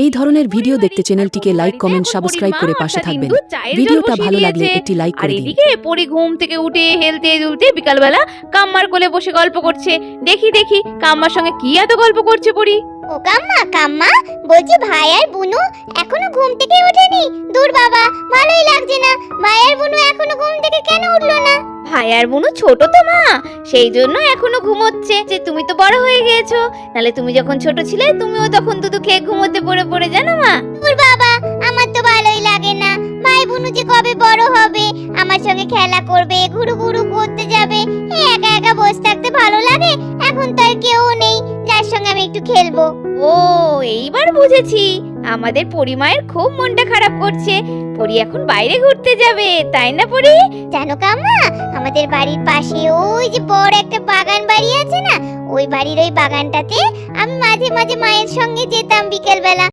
এই ধরনের ভিডিও দেখতে চ্যানেলটিকে লাইক, কমেন্ট, সাবস্ক্রাইব করে পাশে থাকবেন। ভিডিওটা ভালো লাগলে একটি লাইক আর করে দিন। এদিকে পরি ঘুম থেকে উঠে হেলতে দুলতে বিকালবেলা কাম্মার কোলে বসে গল্প করছে। দেখি কাম্মার সঙ্গে কি এত গল্প করছে পরি। ও কাম্মা বলছি ভাই আর বুনু এখনো ঘুম থেকে ওঠেনি? দূর বাবা, ভালোই লাগছে না। ভাই আর বুনু এখনো ঘুম থেকে কেন উঠলো না? ভাই আর বোনু ছোট তো মা, সেই জন্য এখনো ঘুমোচ্ছে। যে তুমি তো বড় হয়ে গিয়েছো, নালে তুমি যখন ছোট ছিলে তুমিও তখন দুধু খেয়ে ঘুমোতে পড়ে জানো মা। দূর বাবা, আমার তো ভালোই লাগে না। ভাই বুনু যে কবে বড় হবে, আমার সঙ্গে খেলা করবে, ঘুরু ঘুরু করতে যাবে, একা একা বসে থাকতে ভালো লাগে। এখন তো আর কেউ নেই যার সঙ্গে আমি একটু খেলবো। ও এইবার বুঝেছি, আমাদের পরিমায়ের খুব মনটা খারাপ করছে। পরি এখন বাইরে ঘুরতে যাবে, তাই না পরি? জানো কাম্মা, আমাদের বাড়ির পাশে ওই যে বড় একটা বাগান বাড়ি আছে না, ওই বাড়ির ওই বাগানটাতে আমি মাঝে মাঝে মায়ের সঙ্গে যেতাম বিকেল বেলা।